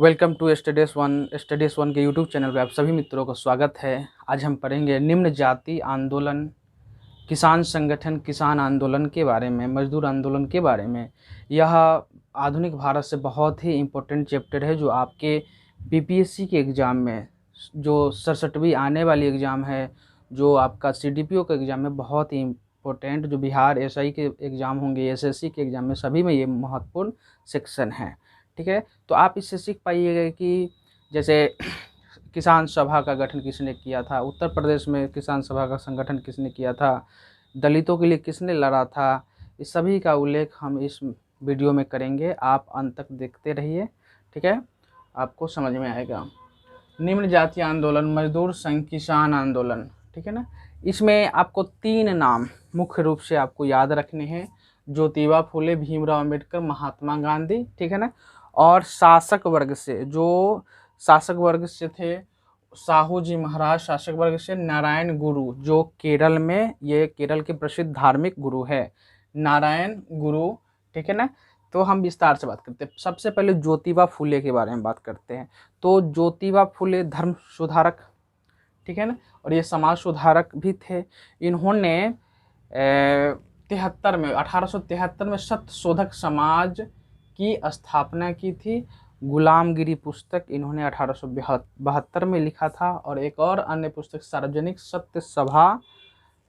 Welcome to studies one के YouTube channel पे आप सभी मित्रों का स्वागत है। आज हम पढ़ेंगे निम्न जाति आंदोलन, किसान संगठन, किसान आंदोलन के बारे में, मजदूर आंदोलन के बारे में। यह आधुनिक भारत से बहुत ही इम्पोर्टेंट चैप्टर है जो आपके बीपीएससी के एग्ज़ाम में, जो 67वीं आने वाली एग्ज़ाम है, जो आपका सीडीपीओ का एग्ज़ाम है, बहुत ही इम्पोर्टेंट, जो बिहार एसआई के एग्ज़ाम होंगे, एसएससी के एग्ज़ाम में, सभी में ये महत्वपूर्ण सेक्शन है। ठीक है, तो आप इससे सीख पाइएगा कि जैसे किसान सभा का गठन किसने किया था, उत्तर प्रदेश में किसान सभा का संगठन किसने किया था, दलितों के लिए किसने लड़ा था, इस सभी का उल्लेख हम इस वीडियो में करेंगे। आप अंत तक देखते रहिए, ठीक है, आपको समझ में आएगा। निम्न जाति आंदोलन, मजदूर संघ, किसान आंदोलन, ठीक है ना। इसमें आपको 3 नाम मुख्य रूप से आपको याद रखने हैं: ज्योतिबा फुले, भीमराव अंबेडकर, महात्मा गांधी, ठीक है ना। और शासक वर्ग से, जो शासक वर्ग से थे, साहू जी महाराज शासक वर्ग से, नारायण गुरु, जो केरल में, ये केरल के प्रसिद्ध धार्मिक गुरु है, नारायण गुरु, ठीक है ना। तो हम विस्तार से बात करते हैं। सबसे पहले ज्योतिबा फुले के बारे में बात करते हैं। तो ज्योतिबा फुले धर्म सुधारक, ठीक है ना, और ये समाज सुधारक भी थे। इन्होंने 1873 में सत्य शोधक समाज की स्थापना की थी। गुलामगिरी पुस्तक इन्होंने 1872 में लिखा था, और एक और अन्य पुस्तक सार्वजनिक सत्य सभा,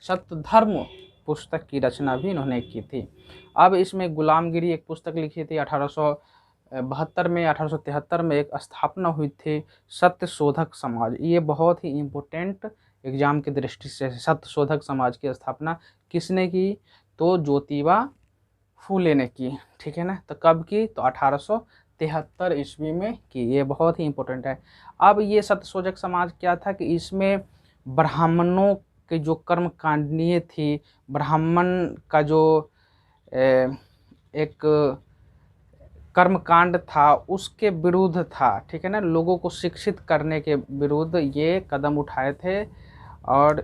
सत्य धर्म पुस्तक की रचना भी इन्होंने की थी। अब इसमें गुलामगिरी एक पुस्तक लिखी थी 1872 में। 1873 में एक स्थापना हुई थी सत्य शोधक समाज। ये बहुत ही इम्पोर्टेंट एग्जाम की दृष्टि से, सत्य शोधक समाज की स्थापना किसने की? तो ज्योतिबा फूले ने की, ठीक है ना। तो कब की? तो 1873 ईस्वी में की। ये बहुत ही इम्पोर्टेंट है। अब ये सत्य शोधक समाज क्या था कि इसमें ब्राह्मणों के जो कर्म कांडनीय थी, ब्राह्मण का जो एक कर्मकांड था उसके विरुद्ध था, ठीक है ना। लोगों को शिक्षित करने के विरुद्ध ये कदम उठाए थे, और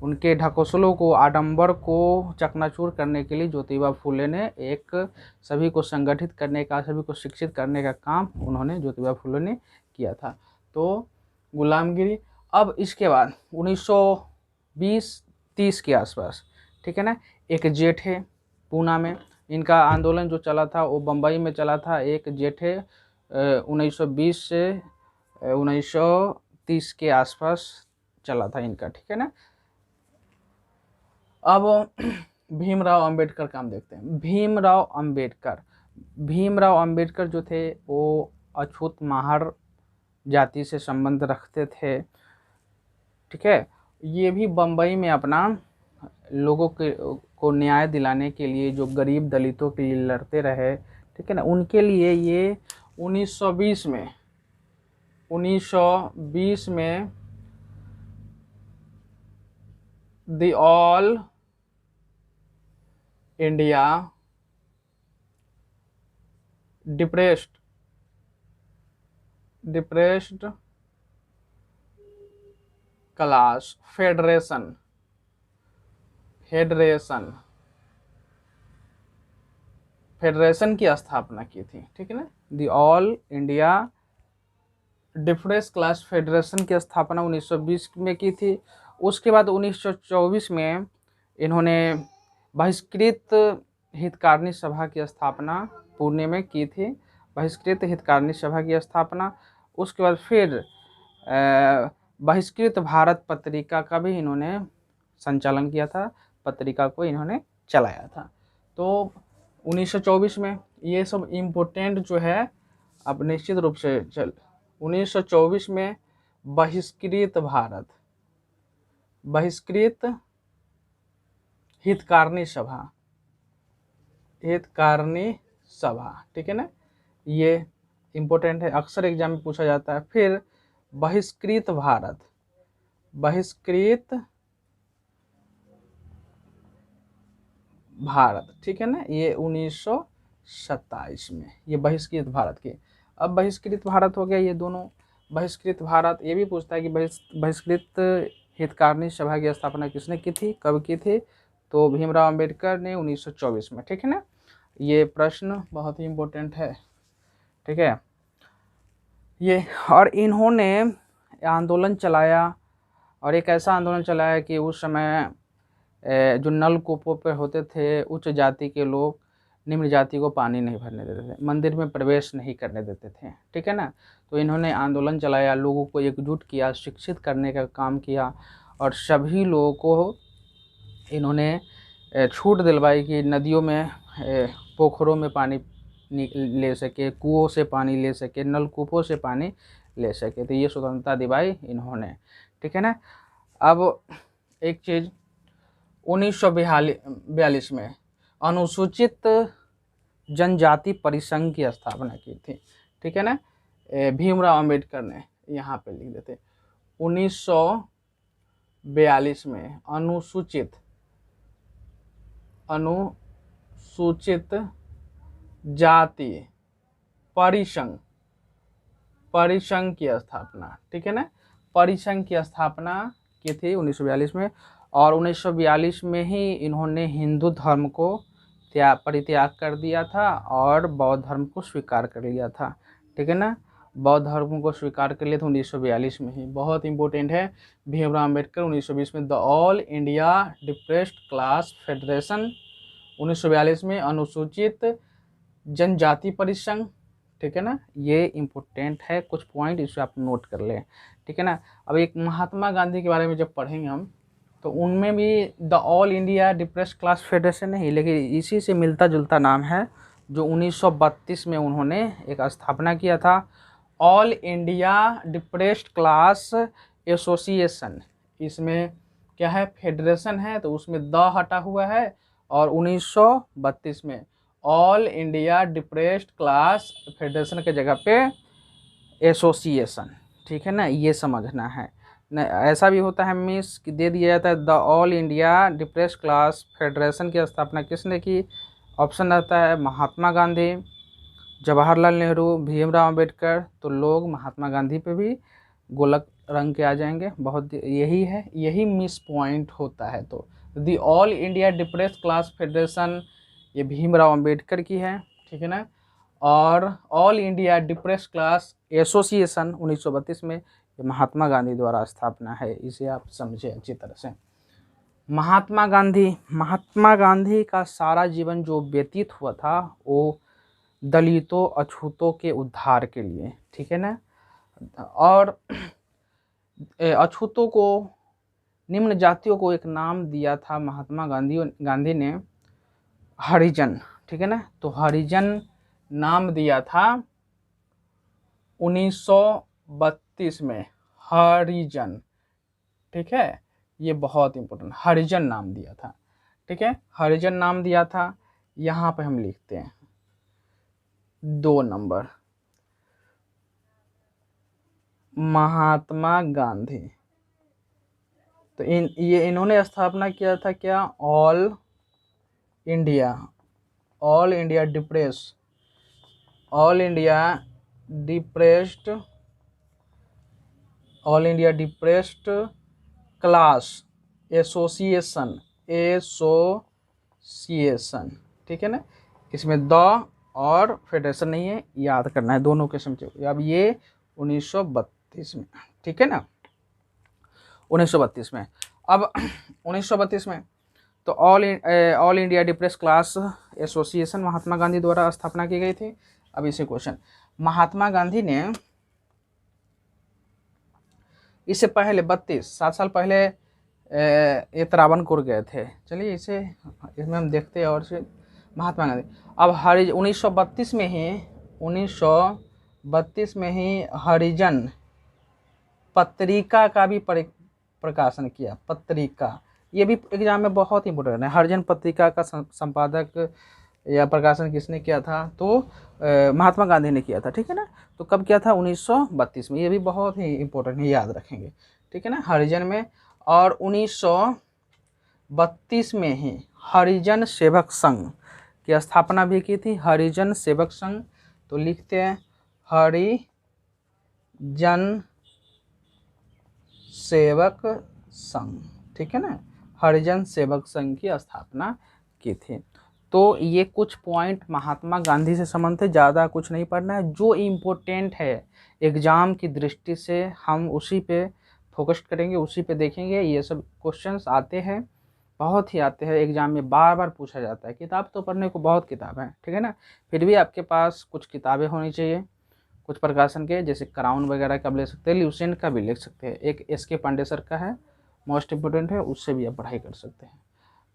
उनके ढकोसलों को, आडंबर को चकनाचूर करने के लिए ज्योतिबा फुले ने एक सभी को संगठित करने का, सभी को शिक्षित करने का काम उन्होंने, ज्योतिबा फुले ने किया था। तो गुलामगिरी। अब इसके बाद 1920-30 के आसपास, ठीक है ना, एक जेठ है पूना में। इनका आंदोलन जो चला था वो बम्बई में चला था। एक जेठ है 1920 से 1930 के आसपास चला था इनका, ठीक है ना। अब भीमराव अंबेडकर का हम देखते हैं। भीमराव अंबेडकर जो थे वो अछूत महार जाति से संबंध रखते थे, ठीक है। ये भी बम्बई में अपना लोगों को न्याय दिलाने के लिए, जो गरीब दलितों के लिए लड़ते रहे, ठीक है ना, उनके लिए ये 1920 में the all India depressed class federation की स्थापना की थी, ठीक है ना। The all India depressed class federation की स्थापना 1920 में की थी। उसके बाद 1924 में इन्होंने बहिष्कृत हितकारिणी सभा की स्थापना पुणे में की थी, बहिष्कृत हितकारिणी सभा की स्थापना। उसके बाद फिर बहिष्कृत भारत पत्रिका का भी इन्होंने संचालन किया था, पत्रिका को इन्होंने चलाया था। तो 1924 में ये सब इम्पोर्टेंट जो है, अब निश्चित रूप से 1924 में बहिष्कृत हितकारिणी सभा, ठीक है ना, ये इम्पोर्टेंट है, अक्सर एग्जाम में पूछा जाता है। फिर बहिष्कृत भारत, ठीक है ना, ये 1927 में ये बहिष्कृत भारत की। अब बहिष्कृत भारत हो गया, ये दोनों बहिष्कृत भारत। ये भी पूछता है कि बहिष्कृत हितकारिणी सभा की स्थापना किसने की थी, कब की थी? तो भीमराव अंबेडकर ने 1924 में, ठीक है ना। ये प्रश्न बहुत ही इम्पोर्टेंट है, ठीक है। ये। और इन्होंने आंदोलन चलाया, और एक ऐसा आंदोलन चलाया कि उस समय जो नलकूपों पर होते थे उच्च जाति के लोग निम्न जाति को पानी नहीं भरने देते थे, मंदिर में प्रवेश नहीं करने देते थे, ठीक है ना। तो इन्होंने आंदोलन चलाया, लोगों को एकजुट किया, शिक्षित करने का काम किया, और सभी लोगों को इन्होंने छूट दिलवाई कि नदियों में, पोखरों में पानी ले सके, कुओं से पानी ले सके, नलकूपों से पानी ले सके। तो ये स्वतंत्रता दिलाई इन्होंने, ठीक है ना। अब एक चीज़ 1942 में अनुसूचित जनजाति परिसंघ की स्थापना की थी, ठीक है ना। भीमराव अंबेडकर ने, यहाँ पे लिख देते 1942 में अनुसूचित जाति परिसंघ की स्थापना, ठीक है ना। परिसंघ की स्थापना की थी 1942 में, और 1942 में ही इन्होंने हिंदू धर्म को परित्याग कर दिया था और बौद्ध धर्म को स्वीकार कर लिया था, ठीक है ना। बौद्ध धर्म को स्वीकार कर लिया था 1942 में ही। बहुत इंपॉर्टेंट है, भीमराव अंबेडकर 1920 में the all India depressed class federation, 1942 में अनुसूचित जनजाति परिसंघ, ठीक है ना। ये इम्पोर्टेंट है, कुछ पॉइंट इसे आप नोट कर लें, ठीक है ना। अब एक महात्मा गांधी के बारे में जब पढ़ेंगे हम, तो उनमें भी the all India depressed class federation नहीं, लेकिन इसी से मिलता जुलता नाम है, जो 1932 में उन्होंने एक स्थापना किया था, all India depressed class association. इसमें क्या है, फेडरेशन है, तो उसमें द हटा हुआ है, और 1932 में all India depressed class federation के जगह पे एसोसिएशन, ठीक है ना। ये समझना है न, ऐसा भी होता है मिस कि दे दिया जाता है the all India depressed class federation की स्थापना किसने की, ऑप्शन रहता है महात्मा गांधी, जवाहरलाल नेहरू, भीमराव अंबेडकर। तो लोग महात्मा गांधी पे भी गोलक रंग के आ जाएंगे, बहुत यही है, यही मिस पॉइंट होता है। तो the all India depressed class federation ये भीमराव अंबेडकर की है, ठीक है ना। और all India depressed class association 1932 में ये महात्मा गांधी द्वारा स्थापना है, इसे आप समझे अच्छी तरह से। महात्मा गांधी का सारा जीवन जो व्यतीत हुआ था वो दलितों अछूतों के उद्धार के लिए, ठीक है ना। और अछूतों को, निम्न जातियों को एक नाम दिया था महात्मा गांधी ने, हरिजन, ठीक है ना। तो हरिजन नाम दिया था 1932 में, हरिजन, ठीक है। ये बहुत इंपॉर्टेंट, हरिजन नाम दिया था, ठीक है, हरिजन नाम दिया था। यहाँ पे हम लिखते हैं 2 नंबर, महात्मा गांधी। तो इन्होंने स्थापना किया था क्या, all India depressed class association, ठीक है ना। इसमें द और फेडरेशन नहीं है, याद करना है, दोनों के समझो। अब ये 1932 में, ठीक है ना, 1932 में। अब 1932 में तो all India depressed class association Mahatma Gandhi द्वारा स्थापना की गई थी। अब इसे क्वेश्चन, महात्मा गांधी ने इससे पहले 7 साल पहले ये त्रावणकोर गए थे। चलिए इसमें हम देखते हैं। और से महात्मा गांधी अब 1932 में ही हरिजन पत्रिका का भी प्रकाशन किया। पत्रिका, ये भी एग्जाम में बहुत इंपॉर्टेंट है। हरिजन पत्रिका का संपादक या प्रकाशन किसने किया था, तो महात्मा गांधी ने किया था, ठीक है ना। तो कब किया था, 1932 में। ये भी बहुत ही इंपॉर्टेंट है, याद रखेंगे, ठीक है ना, हरिजन में। और 1932 में ही हरिजन सेवक संघ की स्थापना भी की थी, हरिजन सेवक संघ। तो लिखते हैं हरिजन सेवक संघ, ठीक है ना, हरिजन सेवक संघ की स्थापना की थी। तो ये कुछ पॉइंट महात्मा गांधी से संबंधित है, ज़्यादा कुछ नहीं पढ़ना है। जो इम्पोर्टेंट है एग्ज़ाम की दृष्टि से हम उसी पे फोकस करेंगे, उसी पे देखेंगे। ये सब क्वेश्चंस आते हैं, बहुत ही आते हैं, एग्ज़ाम में बार बार पूछा जाता है। किताब तो पढ़ने को बहुत किताब है, ठीक है ना, फिर भी आपके पास कुछ किताबें होनी चाहिए कुछ प्रकाशन के, जैसे क्राउन वगैरह का भी ले सकते हैं, ल्यूसेंट का भी ले सकते हैं। एक एस.के. पांडे सर का है, मोस्ट इम्पोर्टेंट है, उससे भी आप पढ़ाई कर सकते हैं।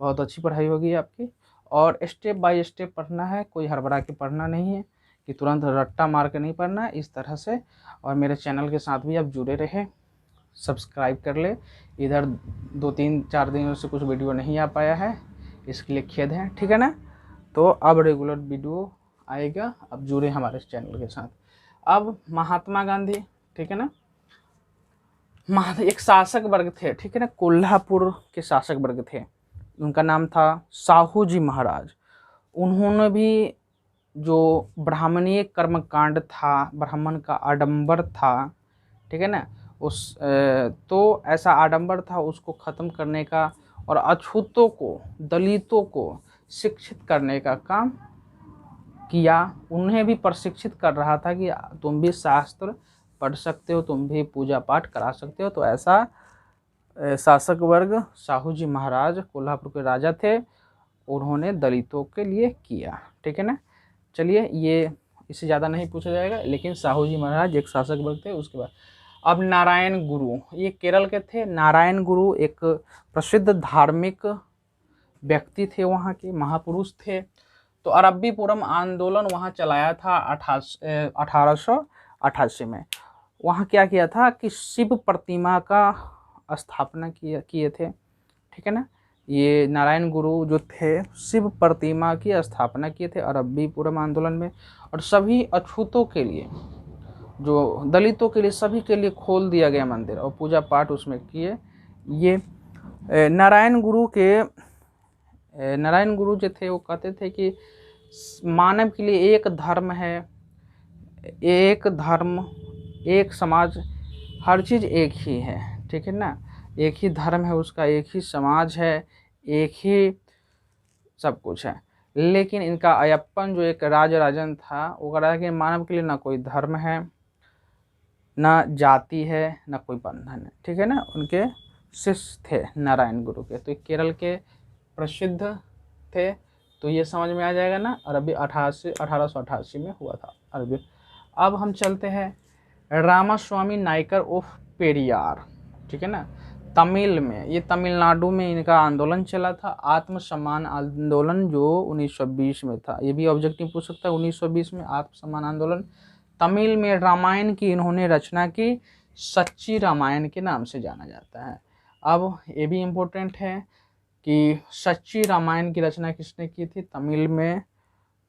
बहुत अच्छी पढ़ाई होगी आपकी, और स्टेप बाय स्टेप पढ़ना है, कोई हड़बड़ा के पढ़ना नहीं है कि तुरंत रट्टा मार के नहीं पढ़ना है, इस तरह से। और मेरे चैनल के साथ भी आप जुड़े रहे, सब्सक्राइब कर ले। इधर 2-3-4 दिनों से कुछ वीडियो नहीं आ पाया है, इसके लिए खेद है, ठीक है ना। तो अब रेगुलर वीडियो आएगा, अब जुड़े हमारे चैनल के साथ। अब महात्मा गांधी, ठीक है ना, एक शासक वर्ग थे, ठीक है ना, कोल्हापुर के शासक वर्ग थे, उनका नाम था साहू जी महाराज। उन्होंने भी जो ब्राह्मणीय कर्मकांड था, ब्राह्मण का आडंबर था, ठीक है ना, तो ऐसा आडंबर था, उसको ख़त्म करने का और अछूतों को, दलितों को शिक्षित करने का काम किया। उन्हें भी प्रशिक्षित कर रहा था कि तुम भी शास्त्र पढ़ सकते हो, तुम भी पूजा पाठ करा सकते हो। तो ऐसा शासक वर्ग साहू जी महाराज कोल्हापुर के राजा थे, उन्होंने दलितों के लिए किया, ठीक है ना। चलिए, ये इससे ज़्यादा नहीं पूछा जाएगा, लेकिन साहू जी महाराज एक शासक वर्ग थे। उसके बाद अब नारायण गुरु, ये केरल के थे। नारायण गुरु एक प्रसिद्ध धार्मिक व्यक्ति थे, वहाँ के महापुरुष थे। तो अरब्बीपुरम आंदोलन वहाँ चलाया था 1888 में। वहाँ क्या किया था कि शिव प्रतिमा का स्थापना किए थे, ठीक है ना। ये नारायण गुरु जो थे शिव प्रतिमा की स्थापना किए थे अरब्बीपुरम आंदोलन में, और सभी अछूतों के लिए, जो दलितों के लिए, सभी के लिए खोल दिया गया मंदिर और पूजा पाठ उसमें किए। ये नारायण गुरु जो थे वो कहते थे कि मानव के लिए एक धर्म है, एक धर्म, एक समाज, हर चीज़ एक ही है, ठीक है ना। एक ही धर्म है उसका, एक ही समाज है, एक ही सब कुछ है। लेकिन इनका अयप्पन जो एक राजन था, वो कह रहा है कि मानव के लिए ना कोई धर्म है, ना जाति है, ना कोई बंधन है, ठीक है ना। उनके शिष्य थे नारायण गुरु के। तो केरल के प्रसिद्ध थे, तो ये समझ में आ जाएगा ना। अरबी 1888 में हुआ था अरबी। अब हम चलते हैं रामास्वामी नायकर उर्फ पेरियार, ठीक है ना। तमिल में, ये तमिलनाडु में इनका आंदोलन चला था, आत्मसम्मान आंदोलन, जो 1920 में था। ये भी ऑब्जेक्टिव पूछ सकता है, 1920 में आत्मसम्मान आंदोलन। तमिल में रामायण की इन्होंने रचना की, सच्ची रामायण के नाम से जाना जाता है। अब ये भी इम्पोर्टेंट है कि सच्ची रामायण की रचना किसने की थी तमिल में,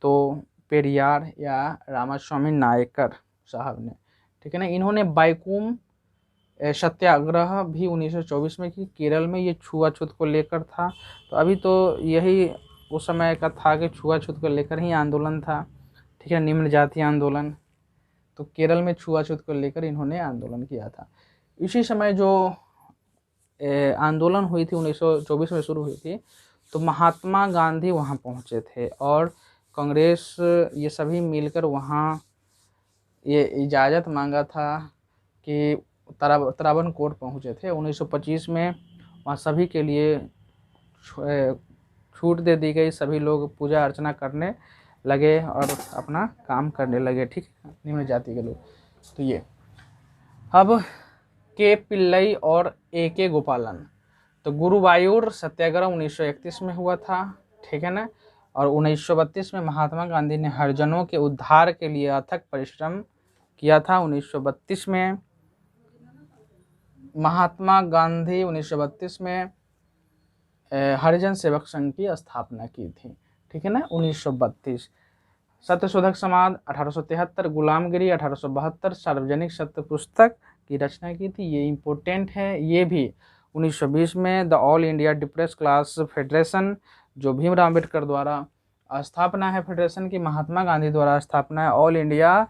तो पेरियार या रामास्वामी नायकर साहब ने, ठीक है ना। इन्होंने बाइकुम सत्याग्रह भी 1924 में की। केरल में ये छुआछूत को लेकर था। तो अभी तो यही उस समय का था कि छुआछूत को लेकर ही आंदोलन था, ठीक है, निम्न जाति आंदोलन। तो केरल में छुआछूत को लेकर इन्होंने आंदोलन किया था। इसी समय जो आंदोलन हुई थी 1924 में शुरू हुई थी, तो महात्मा गांधी वहाँ पहुँचे थे और कांग्रेस ये सभी मिलकर वहाँ ये इजाज़त मांगा था कि त्रावणकोर पहुँचे थे 1925 में। वहाँ सभी के लिए छूट दे दी गई, सभी लोग पूजा अर्चना करने लगे और अपना काम करने लगे, ठीक है, निम्न जाति के लोग। तो ये अब के पिल्लई और ए.के. गोपालन, तो गुरुवायूर सत्याग्रह 1931 में हुआ था, ठीक है ना। और 1932 में महात्मा गांधी ने हरिजनों के उद्धार के लिए अथक परिश्रम किया था। 1932 में महात्मा गांधी 1932 में हरिजन सेवक संघ की स्थापना की थी, ठीक है ना, 1932। सत्यशोधक समाज 1873, गुलामगिरी 1872, सार्वजनिक सत्य पुस्तक की रचना की थी, ये इम्पोर्टेंट है। ये भी 1920 में the all India depress class federation, जो भीमराव अम्बेडकर द्वारा स्थापना है फेडरेशन की, महात्मा गांधी द्वारा स्थापना है all India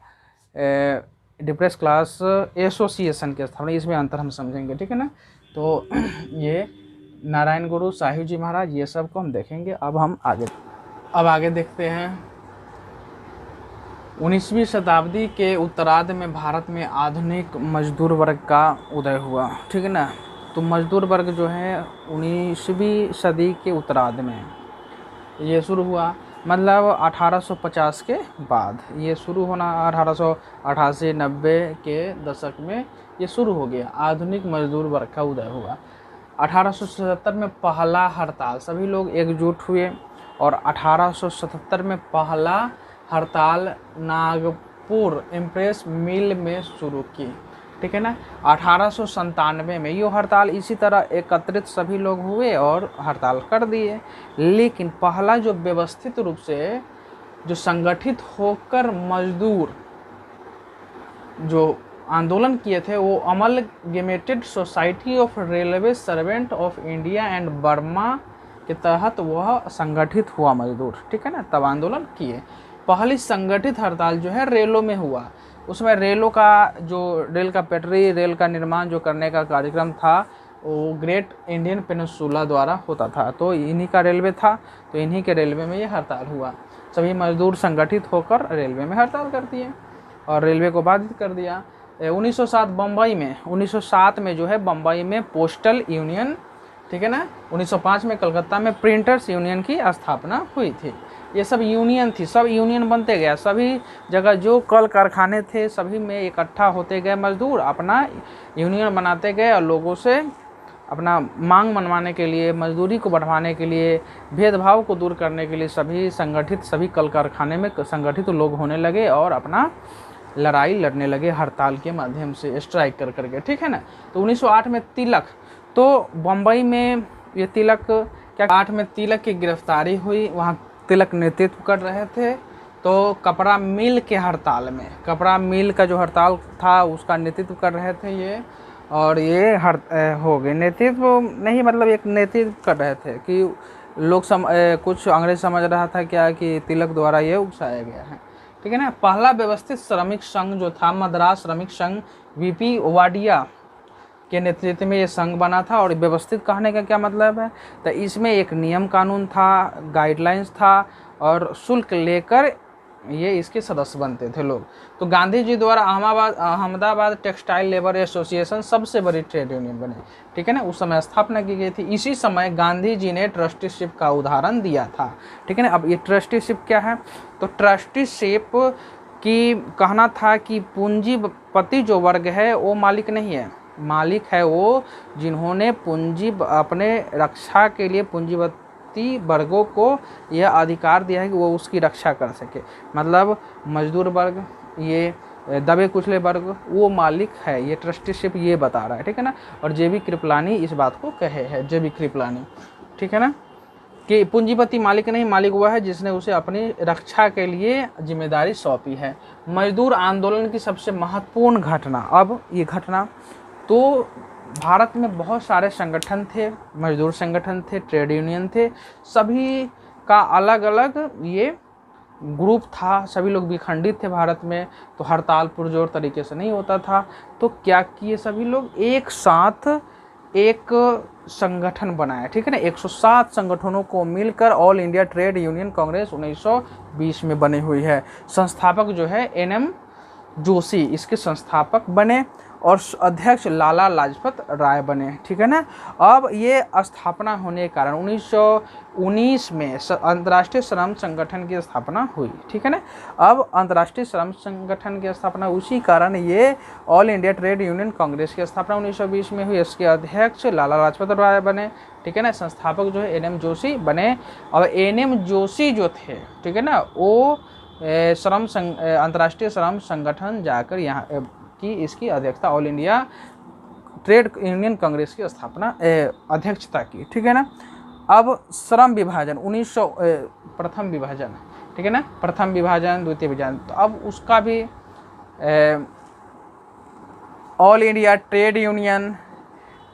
depress class association की स्थापना, इसमें अंतर हम समझेंगे, ठीक है ना। तो ये नारायण गुरु, साहू जी महाराज, ये सब को हम देखेंगे। अब हम आगे अब आगे देखते हैं। 19वीं शताब्दी के उत्तरार्ध में भारत में आधुनिक मजदूर वर्ग का उदय हुआ, ठीक है ना। तो मजदूर वर्ग जो है 19वीं सदी के उत्तरार्ध में ये शुरू हुआ, मतलब 1850 के बाद ये शुरू होना, 1888-90 के दशक में ये शुरू हो गया। आधुनिक मजदूर वर्ग का उदय हुआ। 1877 में पहला हड़ताल, सभी लोग एकजुट हुए और 1877 में पहला हड़ताल नागपुर इम्प्रेस मिल में शुरू की, ठीक है ना। 1897 में ये हड़ताल इसी तरह एकत्रित सभी लोग हुए और हड़ताल कर दिए। लेकिन पहला जो व्यवस्थित रूप से जो संगठित होकर मजदूर जो आंदोलन किए थे वो amalgamated society of railway servant of India and Burma के तहत वह संगठित हुआ मजदूर, ठीक है ना, तब आंदोलन किए। पहली संगठित हड़ताल जो है रेलों में हुआ। उसमें रेलों का जो रेल का पटरी, रेल का निर्माण जो करने का कार्यक्रम था वो ग्रेट इंडियन पेनिनसुला द्वारा होता था, तो इन्हीं का रेलवे था, तो इन्हीं के रेलवे में ये हड़ताल हुआ। सभी मजदूर संगठित होकर रेलवे में हड़ताल कर दिए और रेलवे को बाधित कर दिया। 1907 बम्बई में, 1907 में जो है बम्बई में पोस्टल यूनियन, ठीक है ना। 1905 में कलकत्ता में प्रिंटर्स यूनियन की स्थापना हुई थी। ये सब यूनियन थी, सब यूनियन बनते गया, सभी जगह जो कल कारखाने थे सभी में इकट्ठा होते गए मजदूर, अपना यूनियन बनाते गए और लोगों से अपना मांग मनवाने के लिए, मजदूरी को बढ़वाने के लिए, भेदभाव को दूर करने के लिए सभी संगठित, सभी कल कारखाने में संगठित लोग होने लगे और अपना लड़ाई लड़ने लगे हड़ताल के माध्यम से, स्ट्राइक कर करके, ठीक है ना। तो 1908 में तिलक, तो बम्बई में ये तिलक क्या 8 में तिलक की गिरफ्तारी हुई, वहाँ तिलक नेतृत्व कर रहे थे। तो कपड़ा मिल के हड़ताल में, कपड़ा मिल का जो हड़ताल था उसका नेतृत्व कर रहे थे ये, और ये हो गए नेतृत्व नहीं, मतलब एक नेतृत्व कर रहे थे कि लोग कुछ अंग्रेज समझ रहा था क्या कि तिलक द्वारा ये उकसाया गया है, ठीक है ना। पहला व्यवस्थित श्रमिक संघ जो था मद्रास श्रमिक संघ, वीपी वाडिया के नेतृत्व में ये संघ बना था। और व्यवस्थित कहने का क्या मतलब है, तो इसमें एक नियम कानून था, गाइडलाइंस था और शुल्क लेकर ये इसके सदस्य बनते थे लोग। तो गांधी जी द्वारा अहमदाबाद टेक्सटाइल लेबर एसोसिएशन सबसे बड़ी ट्रेड यूनियन बने, ठीक है ना, उस समय स्थापना की गई थी। इसी समय गांधी जी ने ट्रस्टीशिप का उदाहरण दिया था, ठीक है ना। अब ये ट्रस्टीशिप क्या है, तो ट्रस्टीशिप की कहना था कि पूंजीपति जो वर्ग है वो मालिक नहीं है, मालिक है वो जिन्होंने पूंजी अपने रक्षा के लिए पूंजीपति वर्गों को यह अधिकार दिया है कि वो उसकी रक्षा कर सके। मतलब मजदूर वर्ग, ये दबे कुचले वर्ग, वो मालिक है, ये ट्रस्टीशिप ये बता रहा है, ठीक है ना। और जेबी कृपलानी इस बात को कहे है, जेबी कृपलानी, ठीक है ना, कि पूंजीपति मालिक नहीं, मालिक वह है जिसने उसे अपनी रक्षा के लिए जिम्मेदारी सौंपी है। मजदूर आंदोलन की सबसे महत्वपूर्ण घटना, अब ये घटना, तो भारत में बहुत सारे संगठन थे, मजदूर संगठन थे, ट्रेड यूनियन थे, सभी का अलग अलग ये ग्रुप था, सभी लोग विखंडित थे भारत में, तो हड़ताल पुरजोर तरीके से नहीं होता था। तो क्या किए सभी लोग एक साथ एक संगठन बनाया, ठीक है ना। 107 संगठनों को मिलकर all India trade union Congress 1920 में बनी हुई है। संस्थापक जो है NM जोशी इसके संस्थापक बने और अध्यक्ष लाला लाजपत राय बने, ठीक है ना। अब ये स्थापना होने के कारण 1919 में अंतर्राष्ट्रीय श्रम संगठन की स्थापना हुई, ठीक है ना। अब अंतर्राष्ट्रीय श्रम संगठन की स्थापना उसी कारण ये all India trade union Congress की स्थापना 1920 में हुई। इसके अध्यक्ष लाला लाजपत राय बने, ठीक है ना। संस्थापक जो है NM जोशी बने। अब NM जोशी जो थे, ठीक है ना, वो अंतर्राष्ट्रीय श्रम संगठन जाकर यहाँ की इसकी अध्यक्षता, all India trade union Congress की स्थापना अध्यक्षता की, ठीक है ना। अब श्रम विभाजन 1900 प्रथम विभाजन, ठीक है ना, प्रथम विभाजन द्वितीय विभाजन, तो अब उसका भी all India trade union,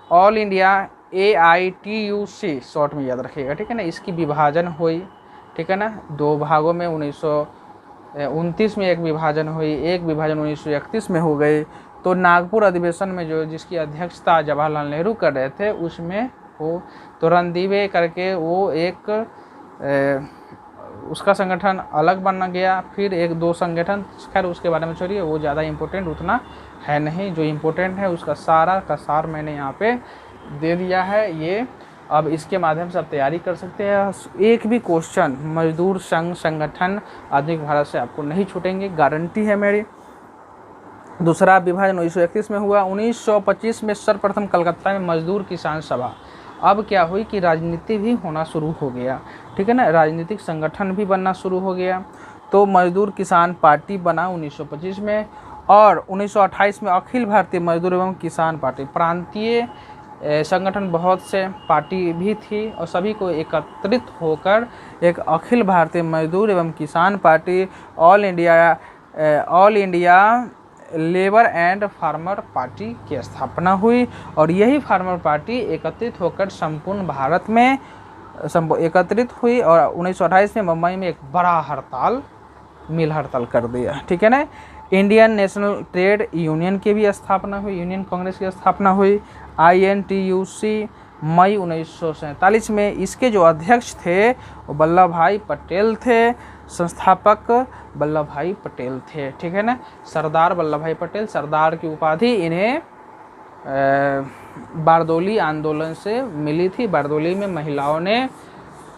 all India AITUC short में याद रखिएगा, ठीक है ना, इसकी विभाजन हुई, ठीक है ना, दो भागों में 1929 में एक विभाजन हुई, एक विभाजन 1931 में हो गई। तो नागपुर अधिवेशन में जो जिसकी अध्यक्षता जवाहरलाल नेहरू कर रहे थे उसमें वो तो रणदीवे करके वो एक उसका संगठन अलग बन गया। फिर एक दो संगठन, खैर उसके बारे में छोड़िए, वो ज़्यादा इम्पोर्टेंट उतना है नहीं। जो इम्पोर्टेंट है उसका सारा का सार मैंने यहाँ पे दे दिया है। ये अब इसके माध्यम से आप तैयारी कर सकते हैं। एक भी क्वेश्चन मजदूर संघ संगठन आधुनिक भारत से आपको नहीं छूटेंगे, गारंटी है मेरी। दूसरा विभाजन 1931 में हुआ। 1925 में सर्वप्रथम कलकत्ता में मजदूर किसान सभा। अब क्या हुई कि राजनीति भी होना शुरू हो गया, ठीक है ना, राजनीतिक संगठन भी बनना शुरू हो गया। तो मजदूर किसान पार्टी बना 1925 में, और 1928 में अखिल भारतीय मजदूर एवं किसान पार्टी। प्रांतीय संगठन बहुत से पार्टी भी थी, और सभी को एकत्रित होकर एक अखिल भारतीय मजदूर एवं किसान party, all India labour and farmer party की स्थापना हुई। और यही फार्मर पार्टी एकत्रित होकर संपूर्ण भारत में एकत्रित हुई, और 1928 में मुंबई में एक बड़ा हड़ताल, मिल हड़ताल कर दिया, ठीक है ना। इंडियन नेशनल ट्रेड यूनियन की भी स्थापना हुई, यूनियन कांग्रेस की स्थापना हुई, INTUC मई 1947 में। इसके जो अध्यक्ष थे वो वल्लभ भाई पटेल थे, संस्थापक वल्लभ भाई पटेल थे, ठीक है ना, सरदार वल्लभ भाई पटेल। सरदार की उपाधि इन्हें बारदोली आंदोलन से मिली थी। बारदोली में महिलाओं ने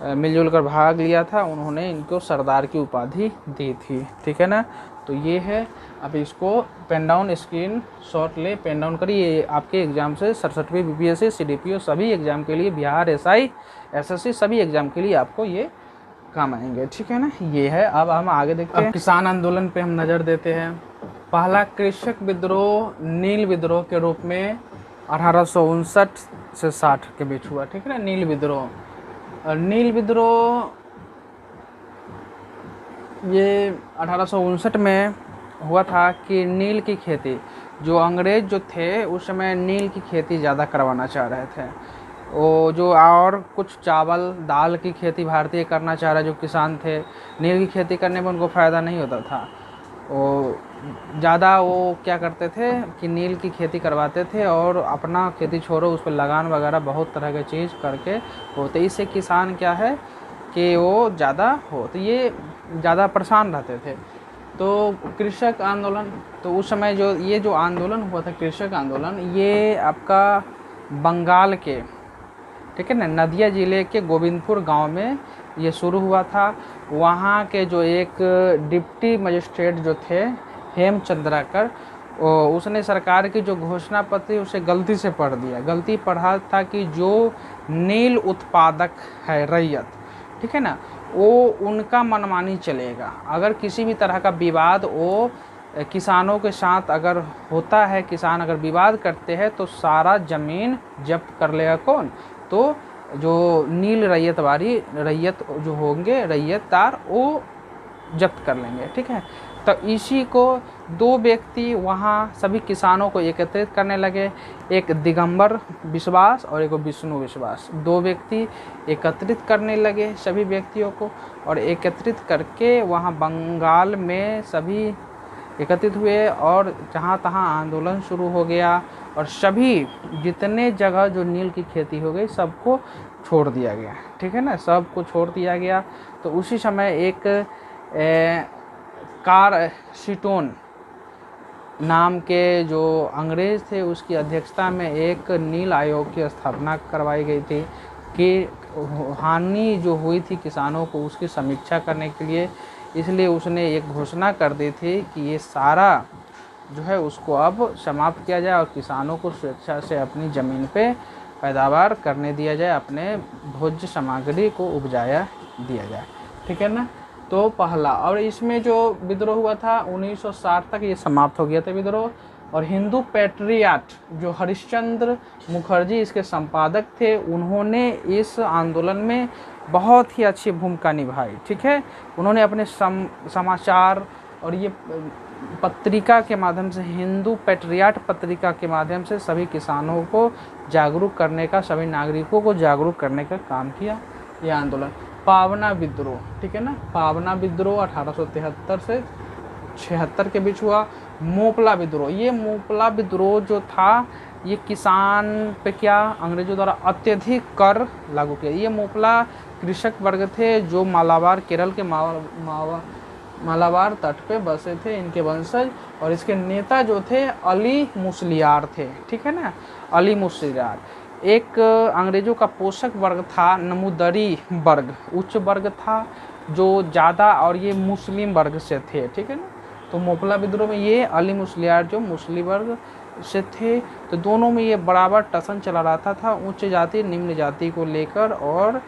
मिलजुल कर भाग लिया था, उन्होंने इनको सरदार की उपाधि दी थी, ठीक है ना। तो ये है, अब इसको पेन डाउन स्क्रीन शॉट ले, पेन डाउन करिए। ये आपके एग्जाम से 67वीं BPSC CDPO सभी एग्जाम के लिए, बिहार SI SSC सभी एग्जाम के लिए आपको ये काम आएंगे, ठीक है ना। ये है। अब हम आगे देखते हैं, किसान आंदोलन पे हम नज़र देते हैं। पहला कृषक विद्रोह नील विद्रोह के रूप में 1859 से 60 के बीच हुआ, ठीक है ना। नील विद्रोह, नील विद्रोह ये 1859 में हुआ था कि नील की खेती, जो अंग्रेज जो थे उस समय नील की खेती ज़्यादा करवाना चाह रहे थे। वो जो और कुछ चावल दाल की खेती भारतीय करना चाह रहे, जो किसान थे, नील की खेती करने में उनको फ़ायदा नहीं होता था। वो ज़्यादा वो क्या करते थे कि नील की खेती करवाते थे, और अपना खेती छोड़ो उस पर लगान वगैरह बहुत तरह के चीज़ करके होते। इससे किसान क्या है कि वो ज़्यादा हो, तो ये ज़्यादा परेशान रहते थे। तो कृषक आंदोलन, तो उस समय जो ये जो आंदोलन हुआ था कृषक आंदोलन, ये आपका बंगाल के, ठीक है ना, नदिया ज़िले के गोविंदपुर गांव में ये शुरू हुआ था। वहाँ के जो एक डिप्टी मजिस्ट्रेट जो थे हेमचंद्राकर, उसने सरकार की जो घोषणा पत्र उसे गलती से पढ़ दिया। गलती पढ़ा था कि जो नील उत्पादक है रैयत, ठीक है ना, वो उनका मनमानी चलेगा। अगर किसी भी तरह का विवाद वो किसानों के साथ अगर होता है, किसान अगर विवाद करते हैं तो सारा ज़मीन जब्त कर लेगा कौन, तो जो नील रैयत जो होंगे रैयतदार, वो जब्त कर लेंगे, ठीक है। तो इसी को दो व्यक्ति वहाँ सभी किसानों को एकत्रित करने लगे, एक दिगंबर विश्वास और एक विष्णु विश्वास। दो व्यक्ति एकत्रित करने लगे सभी व्यक्तियों को, और एकत्रित करके वहाँ बंगाल में सभी एकत्रित हुए, और जहाँ तहाँ आंदोलन शुरू हो गया, और सभी जितने जगह जो नील की खेती हो गई सबको छोड़ दिया गया, ठीक है ना, सबको छोड़ दिया गया। तो उसी समय एक कार्सिटोन नाम के जो अंग्रेज़ थे उसकी अध्यक्षता में एक नील आयोग की स्थापना करवाई गई थी कि हानि जो हुई थी किसानों को उसकी समीक्षा करने के लिए। इसलिए उसने एक घोषणा कर दी थी कि ये सारा जो है उसको अब समाप्त किया जाए, और किसानों को स्वेच्छा से अपनी ज़मीन पे पैदावार करने दिया जाए, अपने भोज्य सामग्री को उपजाया दिया जाए, ठीक है ना। तो पहला, और इसमें जो विद्रोह हुआ था 1960 तक ये समाप्त हो गया था विद्रोह। और हिंदू पैट्रियट जो हरिश्चंद्र मुखर्जी इसके संपादक थे, उन्होंने इस आंदोलन में बहुत ही अच्छी भूमिका निभाई, ठीक है। उन्होंने अपने समाचार और ये पत्रिका के माध्यम से, हिंदू पैट्रियट पत्रिका के माध्यम से सभी किसानों को जागरूक करने का, सभी नागरिकों को जागरूक करने का काम किया यह आंदोलन। पावना विद्रोह, ठीक है ना, पावना विद्रोह 1873 से 76 के बीच हुआ। मोपला विद्रोह, ये मोपला विद्रोह जो था ये किसान पे क्या अंग्रेजों द्वारा अत्यधिक कर लागू किया। ये मोपला कृषक वर्ग थे जो मालाबार केरल के मालाबार तट पे बसे थे, इनके वंशज। और इसके नेता जो थे अली मुसलियार थे, ठीक है ना, अली मुसलियार। एक अंग्रेजों का पोषक वर्ग था नमूदरी वर्ग, उच्च वर्ग था जो ज़्यादा, और ये मुस्लिम वर्ग से थे, ठीक है ना। तो मोपला विद्रोह में ये अली मुसलियार जो मुस्लिम वर्ग से थे, तो दोनों में ये बराबर टसन चला रहा था उच्च जाति निम्न जाति को लेकर और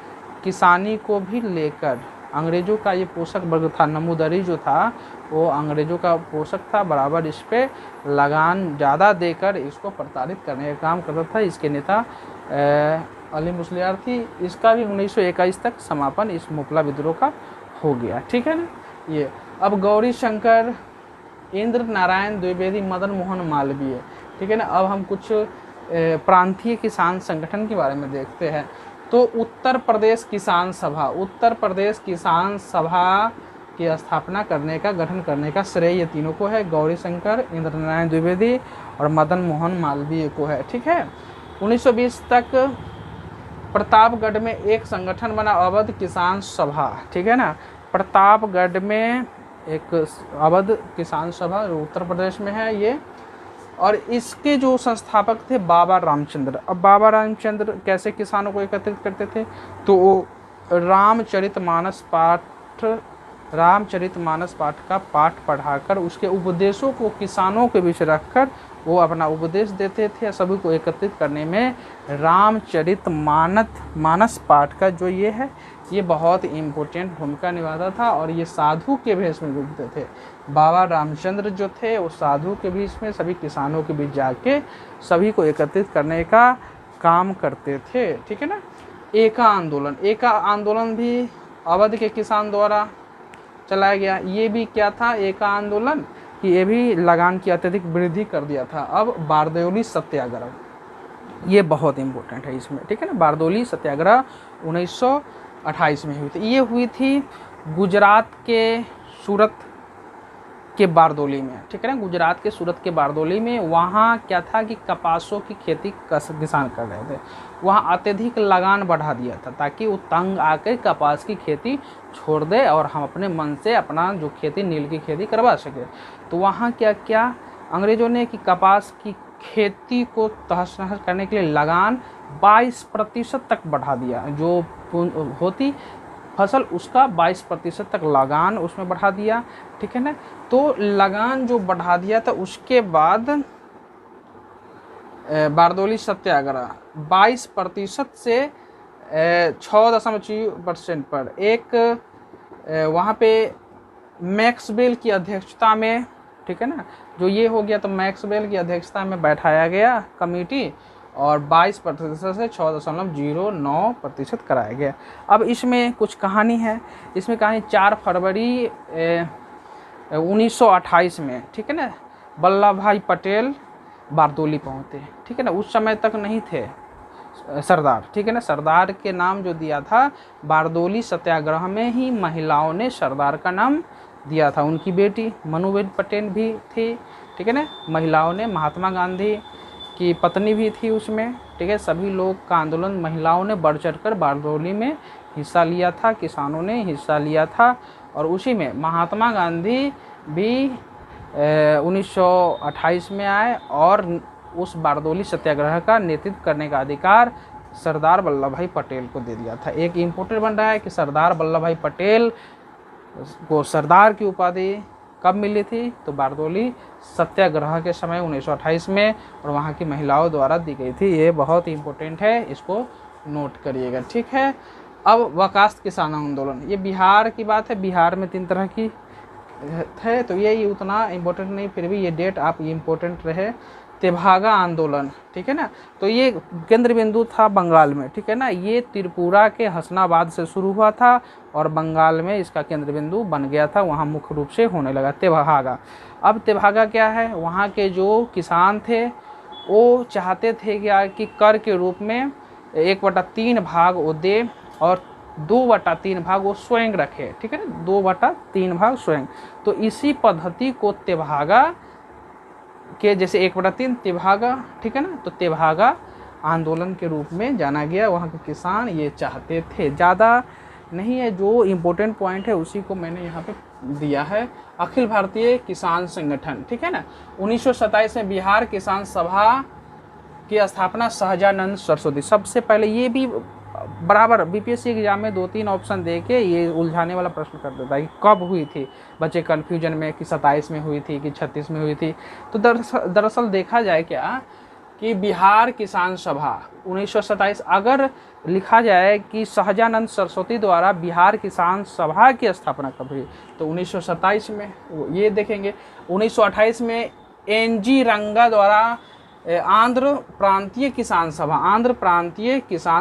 किसानी को भी लेकर। अंग्रेजों का ये पोषक वर्ग था, नमूदरी जो था वो अंग्रेजों का पोषक था, बराबर इस पे लगान ज़्यादा देकर इसको प्रताड़ित करने का काम करता था। इसके नेता अली मुसलियार थी। इसका भी 1921 तक समापन इस मोपला विद्रोह का हो गया, ठीक है ना। ये अब गौरी शंकर, इंद्र नारायण द्विवेदी, मदन मोहन मालवीय, ठीक है ना। अब हम कुछ प्रांतीय किसान संगठन के बारे में देखते हैं। तो उत्तर प्रदेश किसान सभा, उत्तर प्रदेश किसान सभा की स्थापना करने का, गठन करने का श्रेय ये तीनों को है, गौरी शंकर, इंद्र नारायण द्विवेदी और मदन मोहन मालवीय को है, ठीक है। 1920 तक प्रतापगढ़ में एक संगठन बना, अवध किसान सभा, ठीक है ना। प्रतापगढ़ में एक अवध किसान सभा उत्तर प्रदेश में है ये, और इसके जो संस्थापक थे बाबा रामचंद्र। अब बाबा रामचंद्र कैसे किसानों को एकत्रित करते थे, तो वो रामचरितमानस पाठ का पाठ पढ़ाकर उसके उपदेशों को किसानों के बीच रखकर वो अपना उपदेश देते थे। सभी को एकत्रित करने में रामचरितमानस पाठ का जो ये है, ये बहुत इम्पोर्टेंट भूमिका निभाता था। और ये साधु के भेष में घूमते थे। बाबा रामचंद्र जो थे वो साधु के बीच में सभी किसानों के बीच जाके सभी को एकत्रित करने का काम करते थे, ठीक है ना। एका आंदोलन भी अवध के किसान द्वारा चलाया गया। ये भी क्या था, एका आंदोलन, कि ये भी लगान की अत्यधिक वृद्धि कर दिया था। अब बारदौली सत्याग्रह, ये बहुत इम्पोर्टेंट है इसमें, ठीक है ना। बारदौली सत्याग्रह 1928 में हुई थी। ये हुई थी गुजरात के सूरत के बारदौली में, ठीक है ना, गुजरात के सूरत के बारदौली में। वहाँ क्या था कि कपासों की खेती किसान कर रहे थे। वहाँ अत्यधिक लगान बढ़ा दिया था ताकि वो तंग आकर कपास की खेती छोड़ दे और हम अपने मन से अपना जो खेती नील की खेती करवा सके। तो वहाँ क्या क्या अंग्रेजों ने कि कपास की खेती को तहस नहस करने के लिए लगान 22% तक बढ़ा दिया। जो होती फसल उसका 22% तक लगान उसमें बढ़ा दिया, ठीक है ना। तो लगान जो बढ़ा दिया था उसके बाद बारदौली सत्याग्रह 22% से 6.4% पर एक वहाँ पे मैक्सवेल की अध्यक्षता में, ठीक है ना, जो ये हो गया तो मैक्सवेल की अध्यक्षता में बैठाया गया कमेटी और 22% से 6.09% कराया गया। अब इसमें कुछ कहानी है। इसमें कहानी 4 फरवरी 1928 में, ठीक है ना, वल्लभ भाई पटेल बारदौली पहुँचे, ठीक है ना। उस समय तक नहीं थे सरदार, ठीक है ना। सरदार के नाम जो दिया था बारदौली सत्याग्रह में ही महिलाओं ने सरदार का नाम दिया था। उनकी बेटी मनुबेन पटेल भी थी, ठीक है ना। महिलाओं ने, महात्मा गांधी की पत्नी भी थी उसमें, ठीक है। सभी लोग का आंदोलन महिलाओं ने बढ़ चढ़कर बारदौली में हिस्सा लिया था, किसानों ने हिस्सा लिया था। और उसी में महात्मा गांधी भी 1928 में आए और उस बारदौली सत्याग्रह का नेतृत्व करने का अधिकार सरदार वल्लभ भाई पटेल को दे दिया था। एक इम्पोर्टेंट बन रहा है कि सरदार वल्लभ भाई पटेल को सरदार की उपाधि कब मिली थी, तो बारदौली सत्याग्रह के समय 1928 में, और वहाँ की महिलाओं द्वारा दी गई थी। ये बहुत इम्पोर्टेंट है, इसको नोट करिएगा, ठीक है। अब वकास्त किसान आंदोलन, ये बिहार की बात है। बिहार में 3 तरह की है, तो ये उतना इम्पोर्टेंट नहीं, फिर भी ये डेट आप इम्पोर्टेंट रहे। तेभागा आंदोलन, ठीक है ना, तो ये केंद्र बिंदु था बंगाल में, ठीक है ना। ये त्रिपुरा के हसनाबाद से शुरू हुआ था और बंगाल में इसका केंद्र बिंदु बन गया था, वहाँ मुख्य रूप से होने लगा तेभागा। अब तेभागा क्या है, वहाँ के जो किसान थे वो चाहते थे कि कर के रूप में 1/3 भाग वो दे और 2/3 भाग वो स्वयं रखे, ठीक है ना, 2/3 भाग स्वयं। तो इसी पद्धति को तेभागा के जैसे 1/3 तेभागा, ठीक है ना, तो तेभागा आंदोलन के रूप में जाना गया। वहाँ के किसान ये चाहते थे, ज़्यादा नहीं है, जो इम्पोर्टेंट पॉइंट है उसी को मैंने यहाँ पे दिया है। अखिल भारतीय किसान संगठन, ठीक है ना, 1927 में बिहार किसान सभा की स्थापना सहजानंद सरस्वती। सबसे पहले ये भी बराबर बीपीएससी एग्जाम में 2-3 ऑप्शन दे के ये उलझाने वाला प्रश्न कर देता है कि कब हुई थी, बच्चे कन्फ्यूजन में कि 27 में हुई थी कि 36 में हुई थी। तो दरअसल देखा जाए क्या कि बिहार किसान सभा 1927, अगर लिखा जाए कि सहजानंद सरस्वती द्वारा बिहार किसान सभा की स्थापना कब हुई, तो 1927 में ये देखेंगे। 1928 में एनजी रंगा द्वारा आंध्र प्रांतीय किसान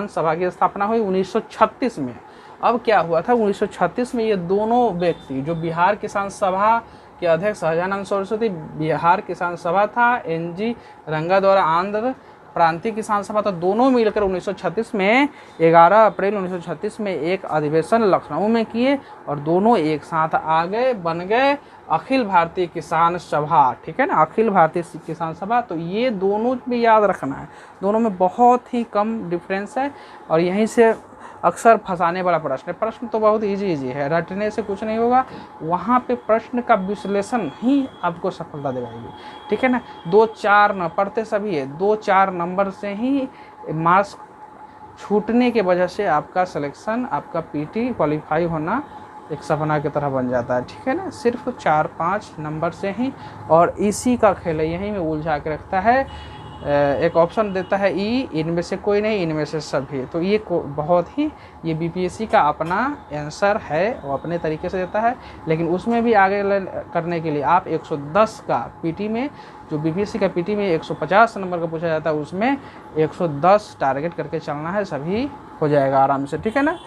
सभा की स्थापना हुई 1936 में। अब क्या हुआ था, 1936 में ये दोनों व्यक्ति, जो बिहार किसान सभा के अध्यक्ष सहजानंद सरस्वती बिहार किसान सभा था, एनजी रंगा द्वारा आंध्र प्रांतीय किसान सभा, तो दोनों मिलकर 1936 में 11 अप्रैल 1936 में एक अधिवेशन लखनऊ में किए और दोनों एक साथ आ गए, बन गए अखिल भारतीय किसान सभा, ठीक है ना, अखिल भारतीय किसान सभा। तो ये दोनों भी याद रखना है, दोनों में बहुत ही कम डिफरेंस है और यहीं से अक्सर फंसाने वाला प्रश्न है। प्रश्न तो बहुत इजी है, रटने से कुछ नहीं होगा, वहाँ पे प्रश्न का विश्लेषण ही आपको सफलता दिलाएगी, ठीक है ना। 2-4 न पढ़ते सभी है, 2-4 नंबर से ही मार्क्स छूटने के वजह से आपका सिलेक्शन, आपका पीटी क्वालिफाई होना एक सपना की तरह बन जाता है, ठीक है ना, सिर्फ 4-5 नंबर से ही। और इसी का खेल है, यहीं में उलझा के रखता है। एक ऑप्शन देता है ई, इनमें से कोई नहीं, इनमें से सभी। तो ये बहुत ही, ये बीपीएससी का अपना आंसर है, वो अपने तरीके से देता है, लेकिन उसमें भी आगे करने के लिए आप 110 का पीटी में, जो बीपीएससी का पीटी में 150 नंबर का पूछा जाता है, उसमें 110 टारगेट करके चलना है, सभी हो जाएगा आराम से, ठीक है ना।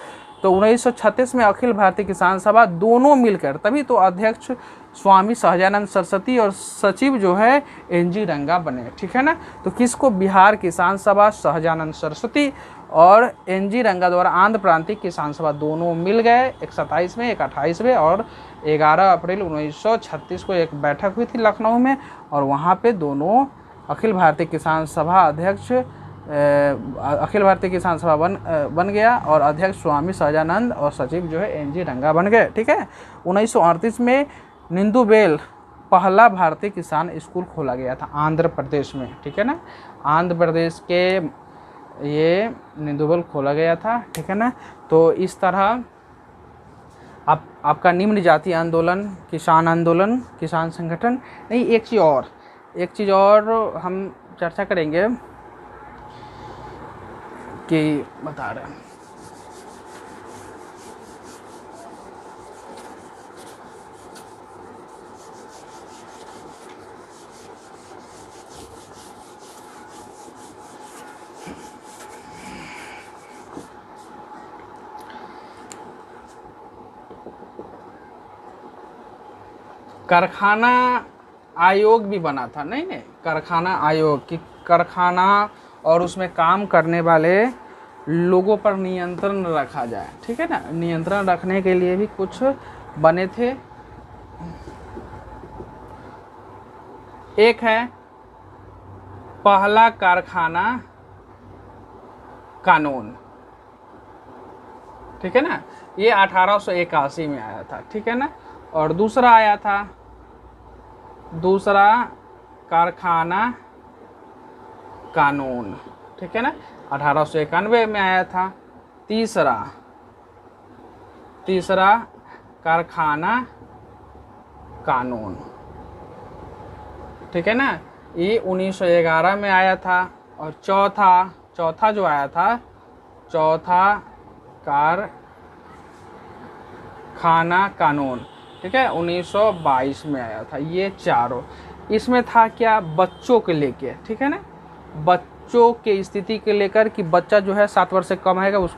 तो 1936 में अखिल भारतीय किसान सभा दोनों मिलकर, तभी तो अध्यक्ष स्वामी सहजानंद सरस्वती और सचिव जो है एनजी रंगा बने, ठीक है ना। तो किसको, बिहार किसान सभा सहजानंद सरस्वती और एनजी रंगा द्वारा आंध्र प्रांतीय किसान सभा, दोनों मिल गए। एक 27 में, एक 28 में और 11 अप्रैल 1936 को एक बैठक हुई थी लखनऊ में और वहाँ पे दोनों अखिल भारतीय किसान सभा अध्यक्ष, अखिल भारतीय किसान सभा बन गया और अध्यक्ष स्वामी सहजानंद और सचिव जो है एनजी रंगा बन गए, ठीक है। 1938 में निंदुबेल पहला भारतीय किसान स्कूल खोला गया था आंध्र प्रदेश में, ठीक है ना, आंध्र प्रदेश के ये निंदुबेल खोला गया था, ठीक है ना। तो इस तरह आपका निम्न जाति आंदोलन, किसान संगठन नहीं, एक चीज़ और हम चर्चा करेंगे कि बता रहे हैं, कारखाना आयोग भी बना था, नहीं कारखाना आयोग कि कारखाना और उसमें काम करने वाले लोगों पर नियंत्रण रखा जाए, ठीक है ना। नियंत्रण रखने के लिए भी कुछ बने थे। एक है पहला कारखाना कानून, ठीक है ना, ये 1881 में आया था, ठीक है ना। और दूसरा आया था दूसरा कारखाना कानून, ठीक है ना, 1891 में आया था। तीसरा कारखाना कानून, ठीक है ना, ये 1911 में आया था। और चौथा जो आया था, चौथा कारखाना कानून, ठीक है, 1922 में आया था। ये चारों, इसमें था क्या, बच्चों के लेके, ठीक है ना, बच्चों के स्थिति के लेकर कि बच्चा जो है 7 वर्ष से कम है उस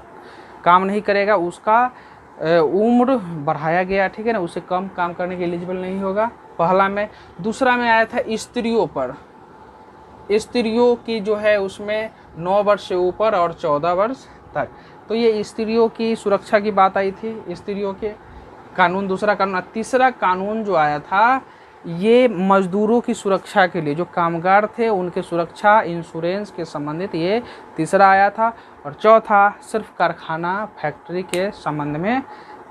काम नहीं करेगा, उसका उम्र बढ़ाया गया, ठीक है ना, उससे कम काम करने के एलिजिबल नहीं होगा, पहला में। दूसरा में आया था स्त्रियों पर, स्त्रियों की जो है उसमें 9 वर्ष से ऊपर और 14 वर्ष तक, तो ये स्त्रियों की सुरक्षा की बात आई थी, स्त्रियों के कानून, दूसरा कानून। तीसरा कानून जो आया था ये मज़दूरों की सुरक्षा के लिए, जो कामगार थे उनके सुरक्षा इंश्योरेंस के संबंधित ये तीसरा आया था। और चौथा सिर्फ कारखाना फैक्ट्री के संबंध में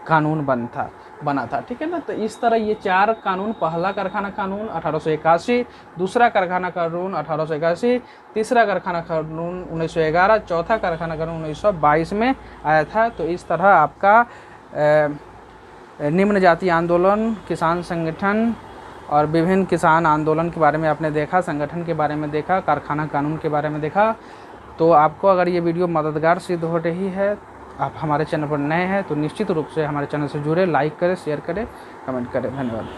कानून बना था। ठीक है ना। तो इस तरह ये 4 कानून, पहला कारखाना कानून 1881, दूसरा कारखाना कानून 1881, तीसरा कारखाना कानून 1911, चौथा कारखाना कानून 1922 में आया था। तो इस तरह आपका निम्न जाति आंदोलन, किसान संगठन और विभिन्न किसान आंदोलन के बारे में आपने देखा, संगठन के बारे में देखा, कारखाना कानून के बारे में देखा। तो आपको अगर ये वीडियो मददगार सिद्ध हो रही है, आप हमारे चैनल पर नए हैं तो निश्चित रूप से हमारे चैनल से जुड़े, लाइक करें, शेयर करें, कमेंट करें। धन्यवाद।